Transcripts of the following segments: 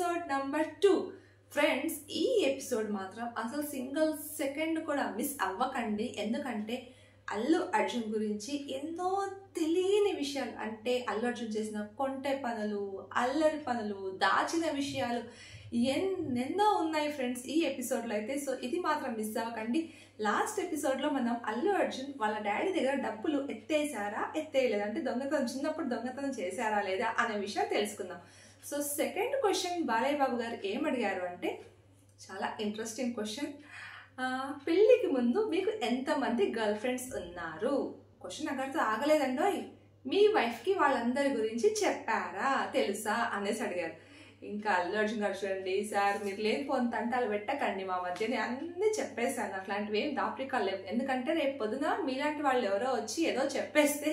Episode number 2. Friends, ఈ episode మాత్రం అసలు సింగిల్ సెకండ్ కూడా మిస్ అవ్వకండి. ఎందుకంటే అల్లు అర్జున్ గురించి ఎన్నో తెలియని విషయాలు, అంటే అల్లు అర్జున్ చేసిన కొంటె పనులు, అల్లరి పనులు, దాచిన విషయాలు ఎన్నెన్నో ఉన్నాయి ఫ్రెండ్స్ ఈ ఎపిసోడ్లో అయితే. సో ఇది మాత్రం మిస్ అవ్వకండి. లాస్ట్ ఎపిసోడ్లో మనం అల్లు అర్జున్ వాళ్ళ డాడీ దగ్గర డబ్బులు ఎత్తేసారా ఎత్తేయలేదా, అంటే దొంగతనం చిన్నప్పుడు దొంగతనం చేశారా లేదా అనే విషయం తెలుసుకుందాం. So second question Balayya Babu గారు ఏమడిగారు అంటే చాలా ఇంట్రెస్టింగ్ క్వశ్చన్. పెళ్ళికి ముందు మీకు ఎంతమంది గర్ల్ ఫ్రెండ్స్ ఉన్నారు? క్వశ్చన్ అక్కడితో ఆగలేదండోయ్. మీ వైఫ్కి వాళ్ళందరి గురించి చెప్పారా, తెలుసా అనేసి అడిగారు. ఇంకా అల్లు అర్జున్ గారు చూడండి, సార్ మీరు లేనిపోని తంటాలు పెట్టకండి, మా మధ్యనే అన్నీ చెప్పేశాను, అట్లాంటివి ఏం దాపరికాలు లేవు. ఎందుకంటే రేపు పొద్దున మీలాంటి వాళ్ళు ఎవరో వచ్చి ఏదో చెప్పేస్తే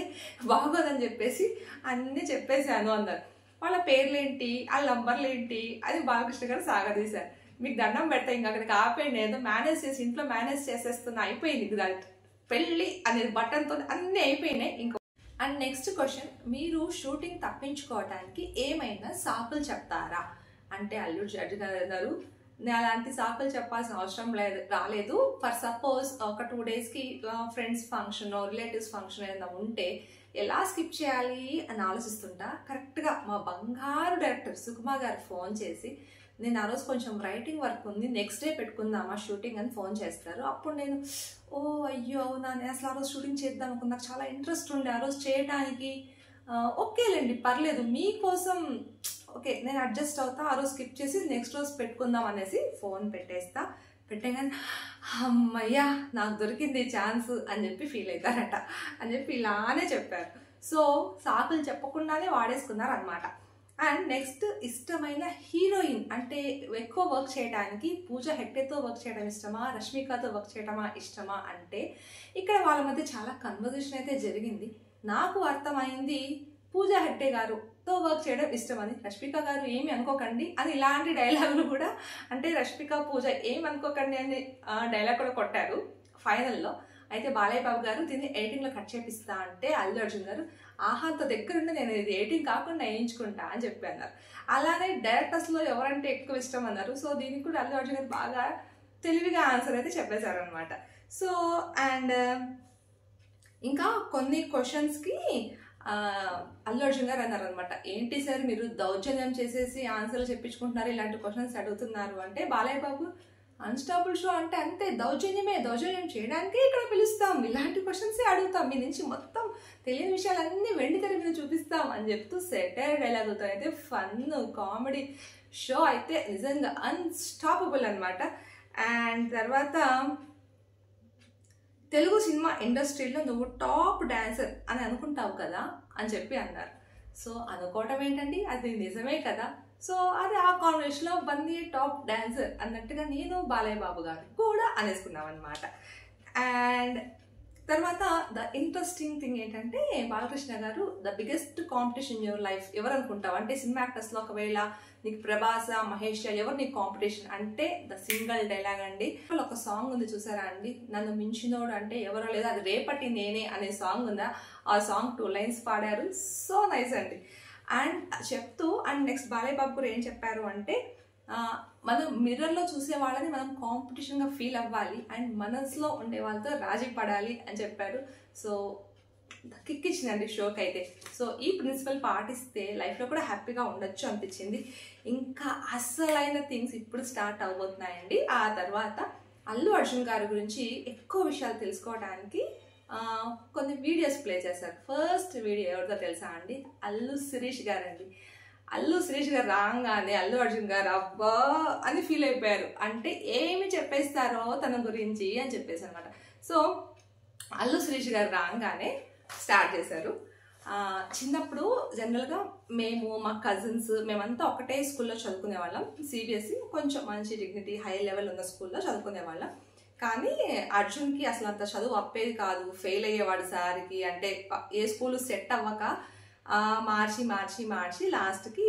బాగోదని చెప్పేసి అన్నీ చెప్పేశాను అన్నారు. వాళ్ళ పేర్లేంటి, వాళ్ళ నంబర్లు ఏంటి అది బాలకృష్ణ గారు సాగదీశారు. మీకు దండం పెడతా, ఇంకా అక్కడికి ఆపేయండి, ఏదో మేనేజ్ చేసి ఇంట్లో మేనేజ్ చేసేస్తున్నా, అయిపోయింది దాని పెళ్ళి అనేది బటన్తో అన్నీ అయిపోయినాయి. ఇంకా అండ్ నెక్స్ట్ క్వశ్చన్, మీరు షూటింగ్ తప్పించుకోవడానికి ఏమైనా సాకులు చెప్తారా అంటే అల్లు అర్జున్ గారు నేను అలాంటి సాకులు చెప్పాల్సిన అవసరం రాలేదు. ఫర్ సపోజ్ ఒక 2 డేస్కి ఫ్రెండ్స్ ఫంక్షన్, రిలేటివ్స్ ఫంక్షన్ ఏదైనా ఉంటే ఎలా స్కిప్ చేయాలి అని ఆలోచిస్తుంటా. కరెక్ట్గా మా బంగారు డైరెక్టర్ సుకుమార్ గారు ఫోన్ చేసి, నేను ఆ రోజు కొంచెం రైటింగ్ వర్క్ ఉంది, నెక్స్ట్ డే పెట్టుకుందామా షూటింగ్ అని ఫోన్ చేస్తారు. అప్పుడు నేను అయ్యో అవునా, నేను అసలు ఆ రోజు షూటింగ్ చేద్దాం అనుకున్నా, నాకు చాలా ఇంట్రెస్ట్ ఉండే ఆ రోజు చేయడానికి. ఓకేలేండి పర్లేదు, మీకోసం ఓకే నేను అడ్జస్ట్ అవుతా, ఆ రోజు స్కిప్ చేసి నెక్స్ట్ రోజు పెట్టుకుందాం అనేసి ఫోన్ పెట్టేస్తా. పెట్టగానే అమ్మయ్యా నాకు దొరికింది ఛాన్స్ అని చెప్పి ఫీల్ అవుతారట అని చెప్పి ఇలానే చెప్పారు. సో సాకులు చెప్పకుండానే వాడేసుకున్నారు అనమాట. అండ్ నెక్స్ట్, ఇష్టమైన హీరోయిన్ అంటే ఎక్కువ వర్క్ చేయడానికి పూజా హెగ్డేతో వర్క్ చేయడం ఇష్టమా, రష్మికతో వర్క్ చేయడమా ఇష్టమా అంటే ఇక్కడ వాళ్ళ మధ్య చాలా కన్వర్జేషన్ అయితే జరిగింది. నాకు అర్థమైంది పూజా హెగ్డే గారుతో వర్క్ చేయడం ఇష్టమని. రష్మిక గారు ఏమి అనుకోకండి అని ఇలాంటి డైలాగులు కూడా, అంటే రష్మిక పూజ ఏమి అనుకోకండి అని డైలాగ్ కూడా కొట్టారు ఫైనల్లో. అయితే బాలయ్య బాబు గారు దీన్ని ఎడిటింగ్లో కట్ చేపిస్తా అంటే అల్లు అర్జున్ గారు ఆహాంత దగ్గరుండి నేను ఇది ఎడిటింగ్ కాకుండా వేయించుకుంటా అని చెప్పి అన్నారు. అలానే డైరెక్టర్స్లో ఎవరంటే ఎక్కువ ఇష్టం అన్నారు. సో దీనికి కూడా అల్లు అర్జున్ గారు బాగా తెలివిగా ఆన్సర్ అయితే చెప్పేశారు అనమాట. సో అండ్ ఇంకా కొన్ని క్వశ్చన్స్కి అల్లు అర్జున్ గారు అన్నారు అనమాట, ఏంటి సార్ మీరు దౌర్జన్యం చేసేసి ఆన్సర్లు చెప్పించుకుంటున్నారు, ఇలాంటి క్వశ్చన్స్ అడుగుతున్నారు అంటే బాలయ్య బాబు అన్స్టాపుల్ షో అంటే అంతే దౌర్జన్యమే, దౌర్జన్యం చేయడానికే ఇక్కడ పిలుస్తాం, ఇలాంటి క్వశ్చన్సే అడుగుతాం, మీ నుంచి మొత్తం తెలియని విషయాలన్నీ వెండి తెర మీద చూపిస్తాం అని చెప్తూ సెటైర్ డైలాగులతో అయితే ఫన్ కామెడీ షో అయితే నిజంగా అన్స్టాపబుల్ అనమాట. అండ్ తర్వాత తెలుగు సినిమా ఇండస్ట్రీలో నువ్వు టాప్ డాన్సర్ అని అనుకుంటావు కదా అని చెప్పి అన్నారు. సో అనుకోవటం ఏంటండి, అది నిజమే కదా. సో అది ఆ కాంబినేషన్లో బందీ టాప్ డాన్సర్ అన్నట్టుగా నేను బాలయ్య బాబు గారు కూడా అనేసుకున్నాం అనమాట. అండ్ తర్వాత ద ఇంట్రెస్టింగ్ థింగ్ ఏంటంటే బాలకృష్ణ గారు the biggest competition in your life ఎవరు అనుకుంటావు అంటే సినిమా యాక్టర్స్లో ఒకవేళ నీకు ప్రభాస, మహేష్ ఎవరు నీకు కాంపిటీషన్ అంటే ద సింగిల్ డైలాగ్ అండి. ఒక సాంగ్ ఉంది చూసారా అండి, నన్ను మించినోడు అంటే ఎవరో లేదా అది రేపటి నేనే అనే సాంగ్ ఉందా, ఆ సాంగ్ 2 లైన్స్ పాడారు. సో నైస్ అండి. అండ్ చెప్తూ అండ్ నెక్స్ట్ బాలయ్య బాబు కూడా ఏం చెప్పారు అంటే మనం మిర్రర్లో చూసే వాళ్ళని మనం కాంపిటీషన్గా ఫీల్ అవ్వాలి అండ్ మనసులో ఉండే వాళ్ళతో రాజీ పడాలి అని చెప్పారు. సో కిక్ ఇచ్చిందండి షోకి అయితే. సో ఈ ప్రిన్సిపల్ పాటిస్తే లైఫ్లో కూడా హ్యాపీగా ఉండొచ్చు అనిపించింది. ఇంకా అసలైన థింగ్స్ ఇప్పుడు స్టార్ట్ అవబోతున్నాయండి. ఆ తర్వాత అల్లు అర్జున్ గారి గురించి ఎక్కువ విషయాలు తెలుసుకోవడానికి కొన్ని వీడియోస్ ప్లే చేశారు. ఫస్ట్ వీడియో ఎవరిదో తెలుసా అండి, అల్లు శిరీష్ గారు అండి. అల్లు శిరీష్ గారు రాగానే అల్లు అర్జున్ గారు అబ్బా అని ఫీల్ అయిపోయారు, అంటే ఏమి చెప్పేస్తారో తన గురించి అని చెప్పేసి అనమాట. సో అల్లు శిరీష్ గారు రాగానే స్టార్ట్ చేశారు. చిన్నప్పుడు జనరల్గా మేము మా కజిన్స్ మేమంతా ఒకటే స్కూల్లో చదువుకునే వాళ్ళం. సిబిఎస్ఈ కొంచెం మంచి డిగ్నిటీ హై లెవెల్ ఉన్న స్కూల్లో చదువుకునే వాళ్ళం. కానీ అర్జున్కి అసలు అంత చదువు అప్పేది కాదు, ఫెయిల్ అయ్యేవాడు సార్కి, అంటే ఏ స్కూల్ సెట్ అవ్వక మార్చి మార్చి మార్చి లాస్ట్కి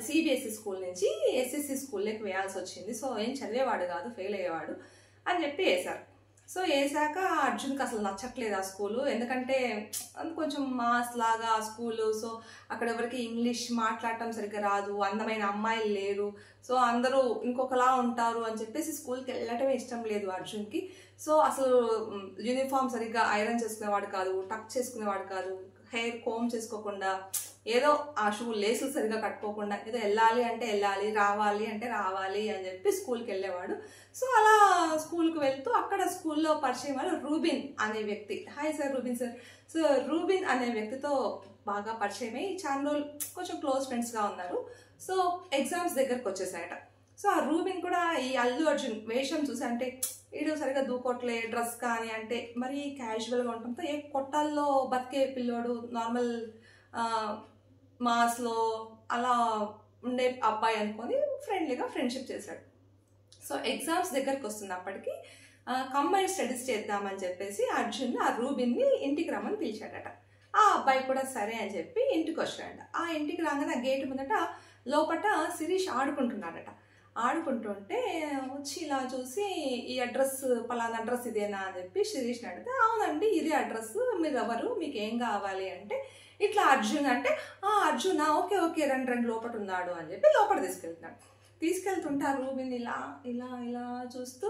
సిబిఎస్ఈ స్కూల్ నుంచి ఎస్ఎస్సి స్కూల్లోకి వేయాల్సి వచ్చింది. సో ఏం చదివేవాడు కాదు, ఫెయిల్ అయ్యేవాడు అని చెప్పి వేశారు. సో వేసాక అర్జున్కి అసలు నచ్చట్లేదు ఆ స్కూలు, ఎందుకంటే కొంచెం మాస్ లాగా ఆ స్కూలు. సో అక్కడ ఎవరికి ఇంగ్లీష్ మాట్లాడటం సరిగ్గా రాదు, అందమైన అమ్మాయిలు లేరు, సో అందరూ ఇంకొకలా ఉంటారు అని చెప్పేసి స్కూల్కి వెళ్ళటమే ఇష్టం లేదు అర్జున్కి. సో అసలు యూనిఫామ్ సరిగ్గా ఐరన్ చేసుకునేవాడు కాదు, టక్ చేసుకునేవాడు కాదు, హెయిర్ కోమ్ చేసుకోకుండా, ఏదో ఆ షూ లేసులు సరిగా కట్టుకోకుండా, ఏదో వెళ్ళాలి అంటే వెళ్ళాలి, రావాలి అంటే రావాలి అని చెప్పి స్కూల్కి వెళ్ళేవాడు. సో అలా స్కూల్కి వెళ్తూ అక్కడ స్కూల్లో పరిచయం వాళ్ళు రూబిన్ అనే వ్యక్తి. Hi sir, Rubin sir. So Rubin అనే వ్యక్తితో బాగా పరిచయం అయ్యి చాలా రోజులు కొంచెం క్లోజ్ ఫ్రెండ్స్గా ఉన్నారు. సో ఎగ్జామ్స్ దగ్గరకు వచ్చేసాయట. సో ఆ రూబిన్ కూడా ఈ అల్లు అర్జున్ వేషం చూసి, అంటే వీడు సరిగా దూకోట్లే, డ్రెస్ కానీ అంటే మరీ క్యాజువల్గా ఉండటంతో ఏ కొట్టాల్లో బతికే పిల్లోడు, నార్మల్ మాస్లో అలా ఉండే అబ్బాయి అనుకొని ఫ్రెండ్లీగా ఫ్రెండ్షిప్ చేశాడు. సో ఎగ్జామ్స్ దగ్గరకు వస్తున్నప్పటికీ కంబైన్ స్టడీస్ చేద్దామని చెప్పేసి అర్జున్ ఆ రూబిన్ని ఇంటికి రమ్మని పిలిచాడట. ఆ అబ్బాయి కూడా సరే అని చెప్పి ఇంటికి వచ్చాడట. ఆ ఇంటికి రాగానే ఆ గేట్ ముందట లోపల శిరీష్ ఆడుకుంటున్నాడట. ఆడుకుంటుంటే వచ్చి ఇలా చూసి, ఈ అడ్రస్ పలానా అడ్రస్ ఇదేనా అని చెప్పి శిరీష్ని అడిగితే, అవునండి ఇది అడ్రస్, మీరు ఎవరు, మీకు ఏం కావాలి అంటే, ఇట్లా అర్జున్ అంటే, అర్జునా, ఓకే ఓకే రండి రండి లోపల ఉన్నాడు అని చెప్పి లోపల తీసుకెళ్తున్నాడు. తీసుకెళ్తుంటే ఆ రూబిన్ ఇలా ఇలా ఇలా చూస్తూ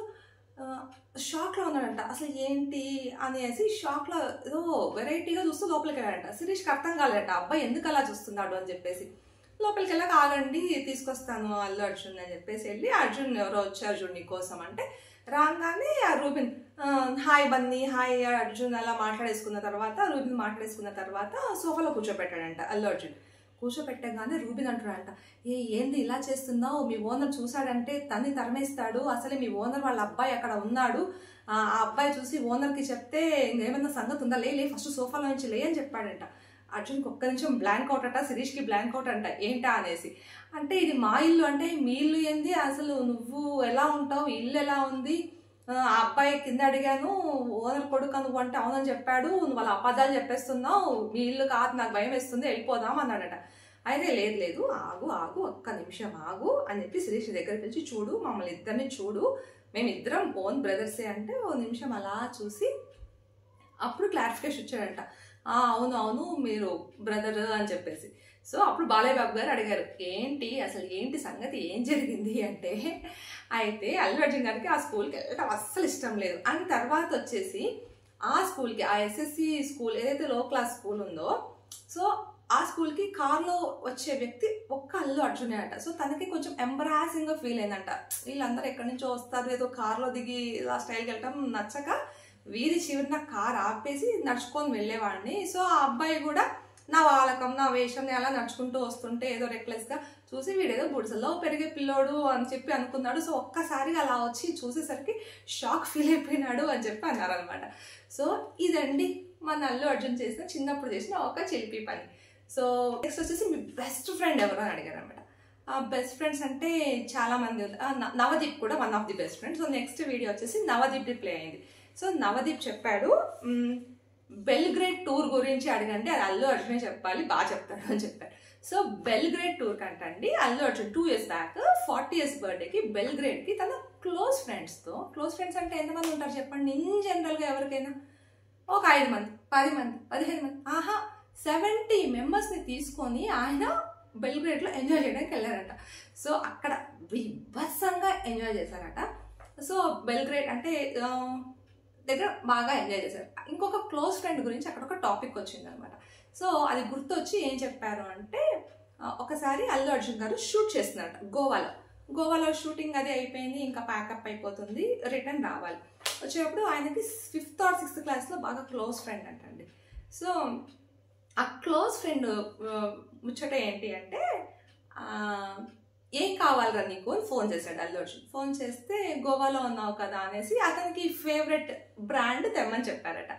షాక్లో ఉన్నాడంట. అసలు ఏంటి అనేసి షాక్లో ఏదో వెరైటీగా చూస్తూ లోపలికి వెళ్ళాడంట. శిరీష్కి అర్థం కాలేదంట అబ్బాయి ఎందుకు అలా చూస్తున్నాడు అని చెప్పేసి. లోపలికి వెళ్ళాక ఆగండి తీసుకొస్తాను అల్లు అర్జున్ అని చెప్పేసి వెళ్ళి, అర్జున్ ఎవరో వచ్చారు అర్జున్ నీ కోసం అంటే, రాగానే ఆ Rubin hi Bunny, hi Arjun అలా మాట్లాడేసుకున్న తర్వాత, రూబిన్ మాట్లాడేసుకున్న తర్వాత సోఫాలో కూర్చోపెట్టాడంట అల్లు అర్జున్. కూర్చోపెట్టగానే రూబిన్ అంటాడంట, ఏంది ఇలా చేస్తున్నావు, మీ ఓనర్ చూసాడంటే తన్ని తరిమేస్తాడు, అసలే మీ ఓనర్ వాళ్ళ అబ్బాయి అక్కడ ఉన్నాడు, ఆ అబ్బాయి చూసి ఓనర్కి చెప్తే ఇంకేమన్నా సంగతి ఉందా, లే ఫస్ట్ సోఫాలో నుంచి లే అని చెప్పాడంట. అర్జున్కి ఒక్క నిమిషం బ్లాంక్ అవుట్ అట, శిరీష్కి బ్లాంక్ అవుట్ అంట, ఏంటా అనేసి. అంటే ఇది మా ఇల్లు అంటే, మీ ఇల్లు ఏంది, అసలు నువ్వు ఎలా ఉంటావు, ఇల్లు ఎలా ఉంది, ఆ అబ్బాయి కింద అడిగాను ఓనర్ కొడుకు నువ్వు అంటే అవునని చెప్పాడు, నువ్వు వాళ్ళ అబద్ధాలు చెప్పేస్తున్నావు, మీ ఇల్లు కాదు నాకు భయం వేస్తుంది వెళ్ళిపోదాం అన్నాడట. అయితే లేదు లేదు ఆగు ఆగు ఒక్క నిమిషం ఆగు అని చెప్పి శిరీష్ దగ్గర పిలిచి, చూడు మమ్మల్ని ఇద్దరిని చూడు, మేమిద్దరం ఓన్ బ్రదర్సే అంటే ఓ నిమిషం అలా చూసి అప్పుడు క్లారిఫికేషన్ ఇచ్చాడంట, అవును అవును మీరు బ్రదర్ అని చెప్పేసి. సో అప్పుడు బాలయ్య బాబు గారు అడిగారు, ఏంటి అసలు ఏంటి సంగతి ఏం జరిగింది అంటే, అయితే అల్లు అర్జున్ గారికి ఆ స్కూల్కి వెళ్ళటం అస్సలు ఇష్టం లేదు. అని తర్వాత వచ్చేసి ఆ స్కూల్కి, ఆ ఎస్ఎస్సి స్కూల్ ఏదైతే లో క్లాస్ స్కూల్ ఉందో, సో ఆ స్కూల్కి కార్లో వచ్చే వ్యక్తి ఒక్క అల్లు అర్జునే అంట. సో తనకి కొంచెం ఎంబరాసింగ్గా ఫీల్ అయిందంట, వీళ్ళందరూ ఎక్కడి నుంచో వస్తారు, ఏదో కార్లో దిగి ఇలా స్టైల్కి వెళ్ళటం నచ్చక వీధి చివరిన కార్ ఆపేసి నడుచుకొని వెళ్ళేవాడిని. సో ఆ అబ్బాయి కూడా నా వాలకం నా వేషం అలా నడుచుకుంటూ వస్తుంటే ఏదో రెక్లెస్గా చూసి వీడేదో గుడిసెల్లో పెరిగే పిల్లోడు అని చెప్పి అనుకున్నాడు. సో ఒక్కసారిగా అలా వచ్చి చూసేసరికి షాక్ ఫీల్ అయిపోయినాడు అని చెప్పి అన్నారు అనమాట. సో ఇదండి మన అల్లు అర్జున్ చేసిన చిన్నప్పుడు చేసిన ఒక చిలిపి పని. సో నెక్స్ట్ వచ్చేసి మీ బెస్ట్ ఫ్రెండ్ ఎవరు అని అడిగారు అనమాట. బెస్ట్ ఫ్రెండ్స్ అంటే చాలా మంది, నవదీప్ కూడా one of the best friends. So next video వచ్చేసి నవదీప్ది ప్లే అయింది. సో నవదీప్ చెప్పాడు, బెల్గ్రేడ్ టూర్ గురించి అడగండి, అది అల్లు అర్జునే చెప్పాలి, బాగా చెప్తాడు అని చెప్పారు. సో బెల్గ్రేడ్ టూర్ కంటండి Allu Arjun 2 years back 40 years బర్త్డేకి బెల్గ్రేడ్కి తన క్లోజ్ ఫ్రెండ్స్తో, క్లోజ్ ఫ్రెండ్స్ అంటే ఎంతమంది ఉంటారు చెప్పండి ఇన్ జనరల్గా ఎవరికైనా, ఒక 5 మంది 10 మంది 15 మంది 70 మెంబర్స్ని తీసుకొని ఆయన బెల్గ్రేడ్లో ఎంజాయ్ చేయడానికి వెళ్ళారట. సో అక్కడ విభత్సంగా ఎంజాయ్ చేశారట. సో బెల్గ్రేడ్ అంటే దగ్గర బాగా ఎంజాయ్ చేశారు. ఇంకొక క్లోజ్ ఫ్రెండ్ గురించి అక్కడ ఒక టాపిక్ వచ్చింది అనమాట. సో అది గుర్తొచ్చి ఏం చెప్పారు అంటే, ఒకసారి అల్లు అర్జున్ గారు షూట్ చేస్తున్నారట గోవాలో షూటింగ్ అది అయిపోయింది, ఇంకా ప్యాకప్ అయిపోతుంది, రిటర్న్ రావాలి. వచ్చేటప్పుడు ఆయనకి 5th or 6th క్లాస్లో బాగా క్లోజ్ ఫ్రెండ్ అంటండి. సో ఆ క్లోజ్ ఫ్రెండ్ ముచ్చట ఏంటి అంటే, ఏం కావాలరా నీకు అని ఫోన్ చేశాడు అల్లు అర్జున్. ఫోన్ చేస్తే గోవాలో ఉన్నావు కదా అనేసి అతనికి ఫేవరెట్ బ్రాండ్ తెమ్మని చెప్పారట.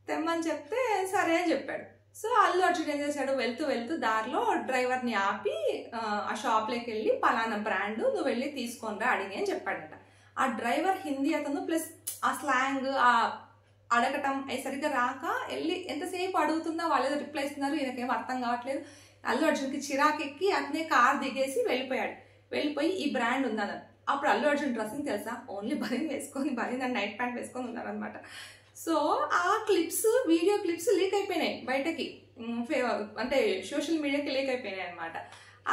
తెమ్మని చెప్తే సరే అని చెప్పాడు. సో అల్లు అర్జున్ ఏం చేశాడు, వెళ్తూ వెళ్తూ దారిలో డ్రైవర్ని ఆపి ఆ షాప్లోకి వెళ్ళి పలానా బ్రాండ్ నువ్వు వెళ్ళి తీసుకొనిరా అడిగి అని చెప్పాడట. ఆ డ్రైవర్ హిందీ అతను, ప్లస్ ఆ స్లాంగ్ ఆ అడగటం సరిగ్గా రాక వెళ్ళి ఎంతసేపు అడుగుతున్నా వాళ్ళు రిప్లై ఇస్తున్నారు, ఈయనకేం అర్థం కావట్లేదు. అల్లు అర్జున్కి చిరాకెక్కి అతనే కార్ దిగేసి వెళ్ళిపోయాడు. వెళ్ళిపోయి ఈ బ్రాండ్ ఉందన్న అప్పుడు అల్లు అర్జున్ డ్రెస్సింగ్ తెలుసా, ఓన్లీ బనీన్ వేసుకొని బనీన్ అండ్ నైట్ ప్యాంట్ వేసుకొని ఉన్నారనమాట. సో ఆ క్లిప్స్, వీడియో క్లిప్స్ లీక్ అయిపోయినాయి బయటకి, అంటే సోషల్ మీడియాకి లీక్ అయిపోయినాయి అనమాట.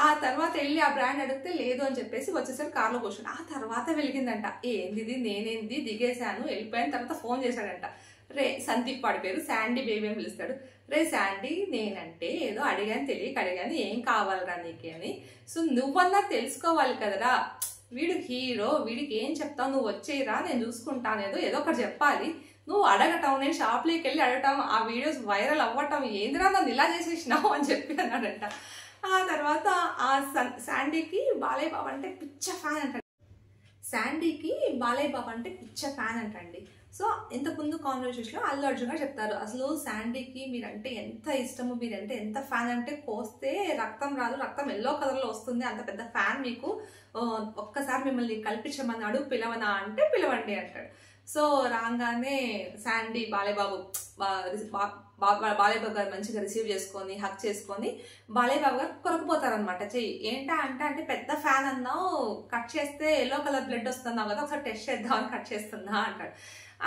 ఆ తర్వాత వెళ్ళి ఆ బ్రాండ్ అడిగితే లేదు అని చెప్పేసి వచ్చేసరి కార్లో కూర్చొని ఆ తర్వాత వెలిగిందంట. ఏంది నేనేంది దిగేశాను వెళ్ళిపోయిన తర్వాత ఫోన్ చేశాడంట. రే సందీప్ వాడి పేరు, శాండీ బేబీ అని పిలుస్తాడు. రే శాండీ, నేనంటే ఏదో అడిగాను, తెలియక అడిగాను, ఏం కావాలరా నీకే అని. సో నువ్వన్నా తెలుసుకోవాలి కదరా, వీడు హీరో, వీడికి ఏం చెప్తావు, నువ్వు వచ్చేయరా నేను చూసుకుంటాను, ఏదో ఒకటి చెప్పాలి. నువ్వు అడగటం, నేను షాప్లోకి వెళ్ళి అడగటం, ఆ వీడియోస్ వైరల్ అవ్వటం, ఏందిరా నన్ను ఇలా చేసేసినావు అని చెప్పి అన్నాడంట. ఆ తర్వాత ఆ శాండీకి బాలయ్య బాబు అంటే పిచ్చ ఫ్యాన్ అంట. శాండీకి బాలయ్య బాబు అంటే పిచ్చ ఫ్యాన్ అంటండి. సో ఇంతకుముందు కాన్వర్సేషన్లో అల్లు అర్జున్ గారు చెప్తారు, అసలు శాండీకి మీరంటే ఎంత ఇష్టము, మీరంటే ఎంత ఫ్యాన్ అంటే కోస్తే రక్తం రాదు, రక్తం ఎల్లో కలర్లో వస్తుంది, అంత పెద్ద ఫ్యాన్ మీకు, ఒక్కసారి మిమ్మల్ని కల్పించమన్నాడు, పిలవనా అంటే పిలవండి అంటాడు. సో రాగానే శాండీ బాలయ్య బాబు బాలయ్య బాబు గారు మంచిగా రిసీవ్ చేసుకొని హక్ చేసుకొని బాలయ్య బాబు గారు కొరకపోతారనమాట చెయ్యి. ఏంటా అంటే పెద్ద ఫ్యాన్ అన్నావు, కట్ చేస్తే ఎల్లో కలర్ బ్లడ్ వస్తున్నావు కదా, ఒకసారి టెస్ట్ చేద్దామని కట్ చేస్తున్నా అంటాడు.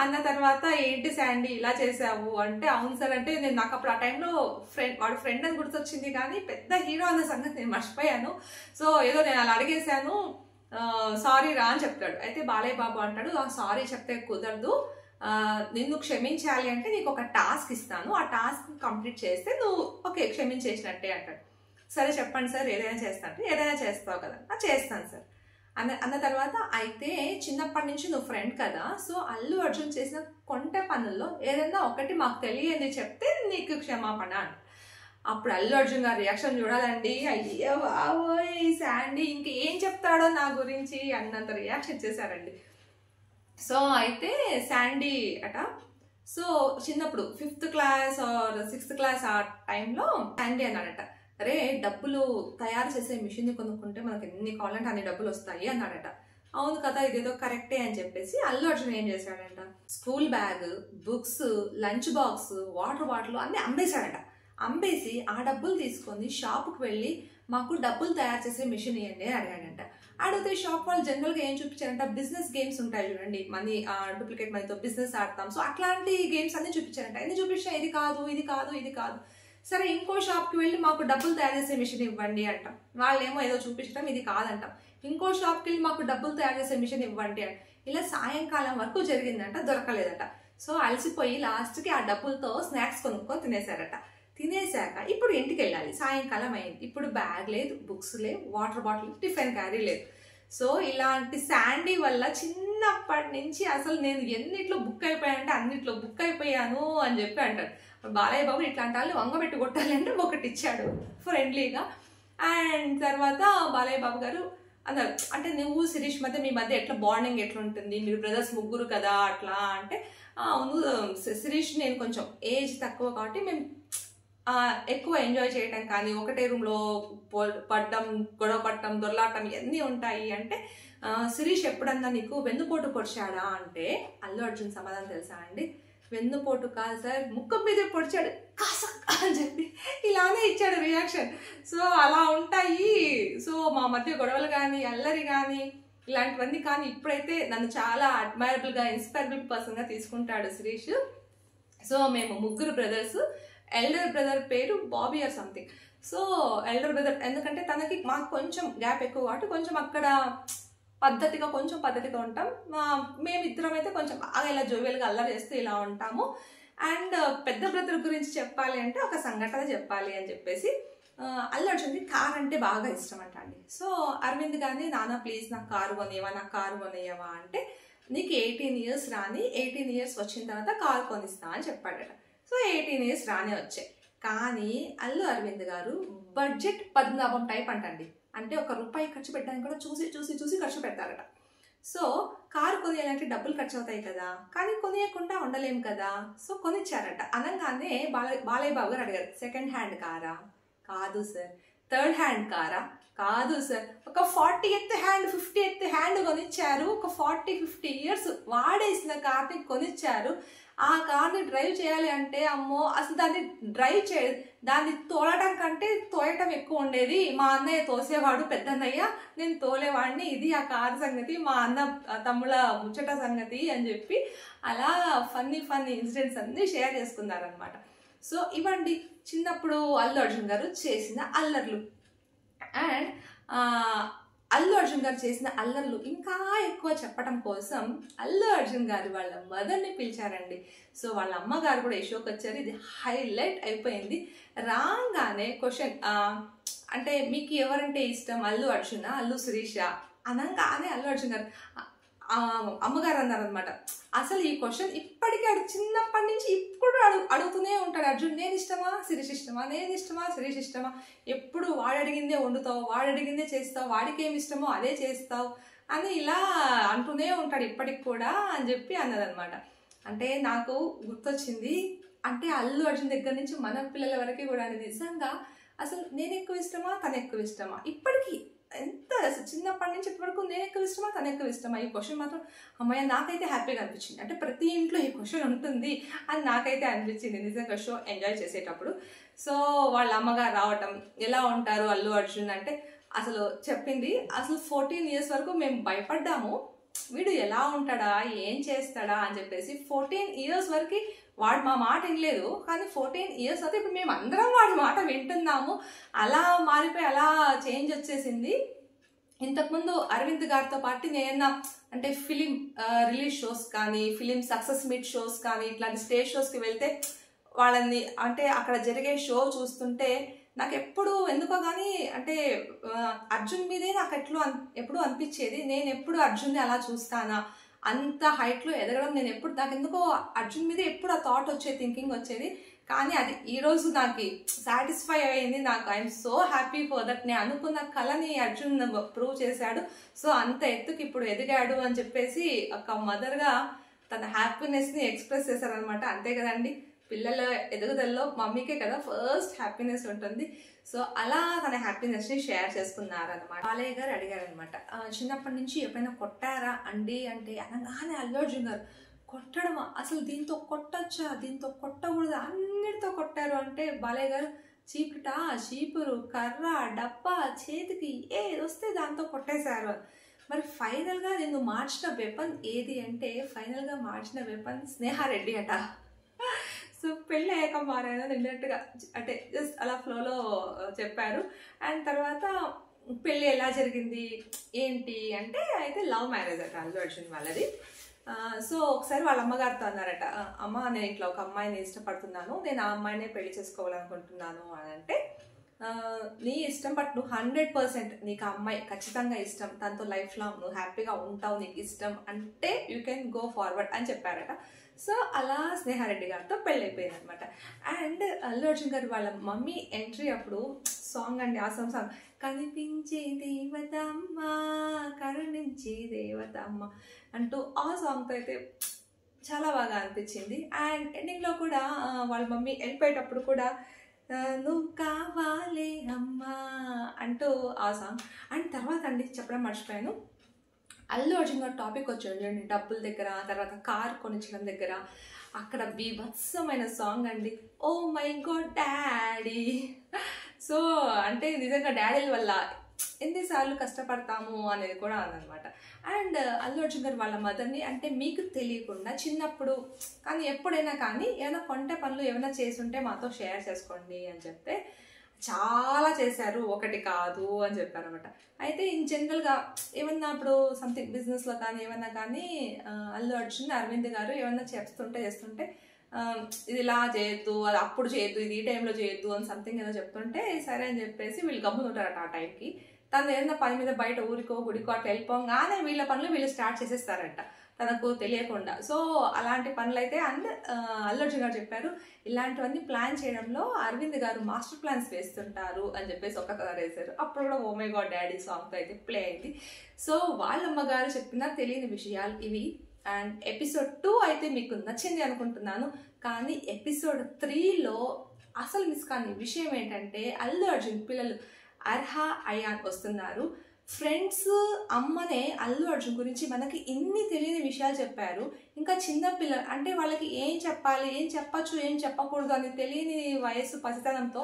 అన్న తర్వాత ఏంటి శాండీ ఇలా చేసావు అంటే, అవును సార్ అంటే నేను నాకు అప్పుడు ఆ టైంలో వాడు ఫ్రెండ్ అని గుర్తొచ్చింది కానీ పెద్ద హీరో అన్న సంగతి నేను మర్చిపోయాను. సో ఏదో నేను అలా అడిగేశాను, సారీ రా అని చెప్తాడు. అయితే బాలయ్య బాబు అంటాడు, సారీ చెప్తే కుదరదు, నిన్ను క్షమించాలి అంటే నీకు ఒక టాస్క్ ఇస్తాను, ఆ టాస్క్ కంప్లీట్ చేస్తే నువ్వు ఓకే క్షమించేసినట్టే అంటాడు. సరే చెప్పండి సార్, ఏదైనా చేస్తాను. ఏదైనా చేస్తావు కదా, చేస్తాను సార్ అన్న తర్వాత, అయితే చిన్నప్పటి నుంచి నువ్వు ఫ్రెండ్ కదా, సో అల్లు అర్జున్ చేసిన కొంటె పనుల్లో ఏదైనా ఒకటి మాకు తెలియని చెప్తే నీకు క్షమాపణ అంట. అప్పుడు అల్లు అర్జున్ గారి రియాక్షన్ చూడాలండి, అయ్యో బాబోయ్ శాండీ ఇంకేం చెప్తాడో నా గురించి అన్నంత రియాక్షన్ చేశారండి. సో అయితే శాండీ అట, సో చిన్నప్పుడు 5th class are 6th class ఆ టైంలో శాండీ అన్నాడట, అరే డబ్బులు తయారు చేసే మిషన్ కొనుక్కుంటే మనకి ఎన్ని కావాలంటే అన్ని డబ్బులు వస్తాయి అన్నాడట. అవును కదా, ఇదేదో కరెక్టే అని చెప్పేసి అల్లు అర్జున్ ఏం చేశాడంట, school bag, books, lunch box, water bottle అన్నీ అమ్మేశాడట. అమ్మేసి ఆ డబ్బులు తీసుకొని షాపుకి వెళ్ళి మాకు డబ్బులు తయారు చేసే మిషన్ ఇవ్వండి అని అడిగాడంట. అడిగితే షాప్ వాళ్ళు జనరల్గా ఏం చూపించారంట, బిజినెస్ గేమ్స్ ఉంటాయి చూడండి, మనీ డూప్లికేట్ మనీతో బిజినెస్ ఆడతాం, సో అట్లాంటి గేమ్స్ అన్ని చూపించారంట. ఎన్ని చూపించినా ఇది కాదు ఇది కాదు ఇది కాదు. సరే ఇంకో షాప్కి వెళ్ళి మాకు డబ్బులు తయారు చేసే మిషన్ ఇవ్వండి అంటాం, వాళ్ళేమో ఏదో చూపించడం ఇది కాదంటాం. ఇంకో షాప్కి వెళ్ళి మాకు డబ్బులు తయారు చేసే మిషన్ ఇవ్వండి అంట. ఇలా సాయంకాలం వరకు జరిగిందంట, దొరకలేదట. సో అలసిపోయి లాస్ట్కి ఆ డబ్బులతో స్నాక్స్ కొనుక్కొని తినేశారట. తినేశాక ఇప్పుడు ఇంటికి వెళ్ళాలి, సాయంకాలం అయింది. ఇప్పుడు బ్యాగ్ లేదు, బుక్స్ లేవు, వాటర్ బాటిల్, టిఫిన్ క్యారీ లేదు. సో ఇలాంటి శాండీ వల్ల చిన్నప్పటి నుంచి అసలు నేను ఎన్నిట్లో బుక్ అయిపోయానంటే అన్నిట్లో బుక్ అయిపోయాను అని చెప్పి అంటాడు. బాలయ్య బాబు ఇట్లాంటి వాళ్ళు వంగబెట్టి కొట్టాలి అంటే ఒకటి ఇచ్చాడు ఫ్రెండ్లీగా. అండ్ తర్వాత బాలయ్య బాబు గారు అన్నారు, అంటే నువ్వు శిరీష్ మధ్య మీ మధ్య ఎట్లా బాండింగ్ ఎట్లా ఉంటుంది, మీరు బ్రదర్స్ ముగ్గురు కదా అట్లా అంటే, అవును శిరీష్ నేను కొంచెం ఏజ్ తక్కువ కాబట్టి మేము ఎక్కువ ఎంజాయ్ చేయటం కానీ ఒకటే రూమ్లో పడ్డం, గొడవ పడటం, దొరలాటం ఇవన్నీ ఉంటాయి అంటే, శిరీష్ ఎప్పుడన్నా నీకు వెన్నుపోటు పొడిచాడా అంటే అల్లు అర్జున్ సమాధానం తెలుసా అండి, వెన్నుపోటు కాదు సార్, ముఖం మీదే పొడిచాడు కాసక్ అని చెప్పి ఇలానే ఇచ్చాడు రియాక్షన్. సో అలా ఉంటాయి. సో మా మధ్య గొడవలు కానీ అల్లరి కానీ ఇలాంటివన్నీ కానీ ఇప్పుడైతే నన్ను చాలా అడ్మైరబుల్గా ఇన్స్పైరబుల్ పర్సన్గా తీసుకుంటాడు శిరీష్. సో మేము ముగ్గురు బ్రదర్స్, ఎల్డర్ బ్రదర్ పేరు Bobby or something. So elder brother ఎందుకంటే తనకి మాకు కొంచెం గ్యాప్ ఎక్కువ కాబట్టి కొంచెం అక్కడ కొంచెం పద్ధతిగా ఉంటాం. మేమిద్దరం అయితే కొంచెం బాగా ఇలా జోవియల్గా అల్లరి చేస్తూ ఇలా ఉంటాము. అండ్ పెద్ద బ్రదర్ గురించి చెప్పాలి అంటే ఒక సంఘటన చెప్పాలి అని చెప్పేసి, అల్లు అర్జున్కి కార్ అంటే బాగా ఇష్టం అంట అండి. సో అరవింద్ గారిని, నాన్న ప్లీజ్ నాకు కారు కొనియవా అంటే, నీకు 18 years రాని, 18 years వచ్చిన తర్వాత కారు కొనిస్తా అని చెప్పాడట. సో 18 years రానే వచ్చాయి. కానీ అల్లు అరవింద్ గారు బడ్జెట్ పద్మనాభం టైప్ అంటండి. అంటే ₹1 ఖర్చు పెట్టడానికి కూడా చూసి ఖర్చు పెడతారట. సో కారు కొనియాలంటే డబ్బులు ఖర్చు అవుతాయి కదా, కానీ కొనియకుండా ఉండలేం కదా. సో కొనిచ్చారట. అనగానే బాలయ్య బాబు గారు అడిగారు, సెకండ్ హ్యాండ్ కారా? కాదు సార్. థర్డ్ హ్యాండ్ కారా? కాదు సార్. ఒక 40th హ్యాండ్ 50th హ్యాండ్ కొనిచ్చారు. ఒక 40-50 years వాడేసిన కార్ని కొనిచ్చారు. ఆ కార్ని డ్రైవ్ చేయాలి అంటే అమ్మో, అసలు దాన్ని దాన్ని తోలటం కంటే తోయటం ఎక్కువ ఉండేది. మా అన్నయ్య తోసేవాడు, పెద్దన్నయ్య, నేను తోలేవాడిని, ఇది ఆ కారు సంగతి, మా అన్న తమ్ముళ్ళ ముచ్చట సంగతి అని చెప్పి అలా ఫన్నీ ఇన్సిడెంట్స్ అన్నీ షేర్ చేసుకున్నారనమాట. సో ఇవండి చిన్నప్పుడు అల్లు అర్జున్ గారు చేసిన అల్లర్లు. అండ్ అల్లు అర్జున్ గారు చేసిన అల్లర్లు ఇంకా ఎక్కువ చెప్పడం కోసం అల్లు అర్జున్ గారు వాళ్ళ మదర్ని పిలిచారండి. సో వాళ్ళ అమ్మగారు కూడా ఈ షోకి వచ్చారు. ఇది హైలైట్ అయిపోయింది. రాగానే క్వశ్చన్, అంటే మీకు ఎవరంటే ఇష్టం, అల్లు అర్జునా అల్లు శిరీష అనగానే అల్లు అర్జున్ గారు అమ్మగారు అన్నారనమాట. అసలు ఈ క్వశ్చన్ ఇప్పటికీ చిన్నప్పటి నుంచి ఇప్పుడు అడుగుతూనే ఉంటాడు అర్జున్, నేను ఇష్టమా శిరీష్ ఇష్టమా, నేను ఇష్టమా శిరీష్ ఇష్టమా, ఎప్పుడు వాడు అడిగిందే వండుతావు, వాడు అడిగిందే చేస్తావు, వాడికి ఏమి ఇష్టమో అదే చేస్తావు అని ఇలా అంటూనే ఉంటాడు ఇప్పటికి కూడా అని చెప్పి అన్నదనమాట. అంటే నాకు గుర్తొచ్చింది, అంటే అల్లు అర్జున్ దగ్గర నుంచి మన పిల్లల వరకు కూడా నిజంగా అసలు నేను ఎక్కువ ఇష్టమా తను ఎక్కువ ఇష్టమా, ఇప్పటికీ ఎంత చిన్నప్పటి నుంచి ఇప్పటి వరకు నేను ఎక్కువ ఇష్టమా తను ఎక్కువ ఇష్టమా, ఈ క్వశ్చన్ మాత్రం అమ్మాయి నాకైతే హ్యాపీగా అనిపించింది. అంటే ప్రతి ఇంట్లో ఈ క్వశ్చన్ ఉంటుంది అని నాకైతే అనిపించింది నిజంగా షో ఎంజాయ్ చేసేటప్పుడు. సో వాళ్ళ అమ్మగారు రావటం, ఎలా ఉంటారు అల్లు అర్జున్ అంటే అసలు చెప్పింది, అసలు 14 years వరకు మేము భయపడ్డాము వీడు ఎలా ఉంటాడా ఏం చేస్తాడా అని చెప్పేసి. 14 years వరకు వాడు మా మాట వినలేదు, కానీ 14 years అయితే ఇప్పుడు మేము అందరం వాడి మాట వింటున్నాము. అలా మారిపోయి అలా చేంజ్ వచ్చేసింది. ఇంతకుముందు అరవింద్ గారితో పాటు నేనన్నా అంటే ఫిలిం రిలీజ్ షోస్ కానీ, ఫిలిం సక్సెస్ మీట్ షోస్ కానీ, ఇట్లాంటి స్టేజ్ షోస్కి వెళ్తే వాళ్ళని అంటే అక్కడ జరిగే షో చూస్తుంటే నాకు ఎప్పుడు ఎందుకో కానీ అంటే అర్జున్ మీదే నాకు ఎప్పుడు అనిపించేది, నేను ఎప్పుడు అర్జున్ని అలా చూస్తానా, అంత హైట్లో ఎదగడం నేను ఎప్పుడు, నాకు ఎందుకో అర్జున్ మీదే ఎప్పుడు ఆ థాట్ వచ్చేది, థింకింగ్ వచ్చేది. కానీ అది ఈరోజు నాకు సాటిస్ఫై అయ్యింది. నాకు I'm so happy for that. నేను అనుకున్న కళని అర్జున్ ప్రూవ్ చేశాడు. సో అంత ఎత్తుకి ఇప్పుడు ఎదిగాడు అని చెప్పేసి ఒక మదర్గా తన హ్యాపీనెస్ని ఎక్స్ప్రెస్ చేశారనమాట. అంతే కదండి, పిల్లల ఎదుగుదలలో మమ్మీకే కదా ఫస్ట్ హ్యాపీనెస్ ఉంటుంది. సో అలా తన హ్యాపీనెస్ని షేర్ చేసుకున్నారనమాట. బాలయ్య గారు అడిగారనమాట, చిన్నప్పటి నుంచి ఎప్పుడైనా కొట్టారా అండి అంటే అనగానే అల్లు అర్జున్ గారు కొట్టడమా, అసలు దీంతో కొట్టచ్చా, దీంతో కొట్టకూడదు, అన్నిటితో కొట్టారు అంటే బాలయ్య గారు చీపుట, చీపురు, కర్ర, డబ్బా, చేతికి ఏది వస్తే దాంతో కొట్టేశారు. మరి ఫైనల్గా నేను మార్చిన వెపన్ ఏది అంటే ఫైనల్గా మార్చిన వెపన్ స్నేహారెడ్డి అట. సో పెళ్ళి అయ్యాక మారాను నిన్నట్టుగా అంటే జస్ట్ అలా ఫ్లోలో చెప్పారు. అండ్ తర్వాత పెళ్ళి ఎలా జరిగింది ఏంటి అంటే అయితే లవ్ మ్యారేజ్ అట అల్లు అర్జున్ వాళ్ళది. సో ఒకసారి వాళ్ళ అమ్మగారితో అన్నారట, అమ్మ నేను ఇట్లా ఒక అమ్మాయిని ఇష్టపడుతున్నాను, నేను ఆ అమ్మాయినే పెళ్లి చేసుకోవాలనుకుంటున్నాను అని అంటే, నీ ఇష్టం బట్ నువ్వు 100% నీకు ఆ అమ్మాయి ఖచ్చితంగా ఇష్టం, తనతో లైఫ్ లాంగ్ నువ్వు హ్యాపీగా ఉంటావు, నీకు ఇష్టం అంటే యూ కెన్ గో ఫార్వర్డ్ అని చెప్పారట. సో అలా స్నేహారెడ్డి గారితో పెళ్ళైపోయింది అనమాట. అండ్ అల్లు అర్జున్ గారు వాళ్ళ మమ్మీ ఎంట్రీ అప్పుడు సాంగ్ అండి, ఆ సాంగ్ కనిపించే దేవతమ్మ కరుణించే దేవతమ్మ అంటూ ఆ సాంగ్తో అయితే చాలా బాగా అనిపించింది. అండ్ ఎండింగ్లో కూడా వాళ్ళ మమ్మీ వెళ్ళిపోయేటప్పుడు కూడా నువ్వు కావాలే అమ్మా అంటూ ఆ సాంగ్. అండ్ తర్వాత అండి చెప్పడం మర్చిపోయాను, అల్లు అర్జున్ గారు టాపిక్ వచ్చాడు చూడండి, డబ్బుల దగ్గర, తర్వాత కార్ కొనిచ్చడం దగ్గర, అక్కడ బీభత్సమైన సాంగ్ అండి, oh my god daddy. So అంటే నిజంగా డాడీల వల్ల ఎన్నిసార్లు కష్టపడతాము అనేది కూడా అదనమాట. అండ్ అల్లు అర్జున్ గారు వాళ్ళ మదర్ని అంటే మీకు తెలియకుండా చిన్నప్పుడు కానీ ఎప్పుడైనా కానీ ఏమైనా కొంటే పనులు ఏమైనా చేసుంటే మాతో షేర్ చేసుకోండి అని చెప్తే చాలా చేశారు, ఒకటి కాదు అని చెప్పారనమాట. అయితే ఇన్ జనరల్గా ఏమన్నా ఇప్పుడు సంథింగ్ బిజినెస్లో కానీ ఏమన్నా కానీ అల్లు అర్జున్ అరవింద్ గారు ఏమన్నా చేస్తుంటే ఇది ఇలా చేయొద్దు, అది అప్పుడు చేయొద్దు, ఇది ఈ టైంలో చేయొద్దు అని సంథింగ్ ఏదో చెప్తుంటే సరే అని చెప్పేసి వీళ్ళు గమ్మునుంటారట ఆ టైంకి. తను ఏదైనా పని మీద బయట ఊరికో గుడికో అట్లా వెళ్ళిపోగానే వీళ్ళ పనులు వీళ్ళు స్టార్ట్ చేసేస్తారంట తనకు తెలియకుండా. సో అలాంటి పనులు అయితే అండ్ అల్లు అర్జున్ గారు చెప్పారు, ఇలాంటివన్నీ ప్లాన్ చేయడంలో అరవింద్ గారు మాస్టర్ ప్లాన్స్ వేస్తుంటారు అని చెప్పేసి ఒక్కసారి వేశారు. అప్పుడు కూడా ఓ మై గాడ్ డాడీ సాంగ్తో అయితే ప్లే అయింది. సో వాళ్ళమ్మగారు చెప్పిన తెలియని విషయాలు ఇవి. అండ్ ఎపిసోడ్ 2 అయితే మీకు నచ్చింది అనుకుంటున్నాను. కానీ ఎపిసోడ్ 3లో అసలు మిస్ కాని విషయం ఏంటంటే అల్లు అర్జున్ పిల్లలు అర్హా అయాన్ వస్తున్నారు. ఫ్రెండ్స్ అమ్మనే అల్లు అర్జున్ గురించి మనకి ఇన్ని తెలియని విషయాలు చెప్పారు. ఇంకా చిన్న పిల్లలు అంటే వాళ్ళకి ఏం చెప్పాలి, ఏం చెప్పచ్చు, ఏం చెప్పకూడదు అని తెలియని వయసు పసితనంతో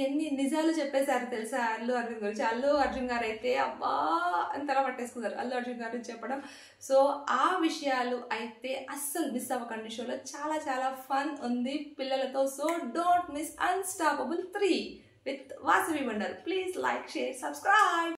ఎన్ని నిజాలు చెప్పేశారు తెలుసా అల్లు అర్జున్ గురించి. అల్లు అర్జున్ గారు అయితే అబ్బా అంతలా పట్టేసుకున్నారు అల్లు అర్జున్ గారు చెప్పడం. సో ఆ విషయాలు అయితే అస్సలు మిస్ అవ్వకండి. షోలో చాలా చాలా ఫన్ ఉంది పిల్లలతో. So don't miss unstoppable 3 with Vasavi Wonder. Please like, share, subscribe.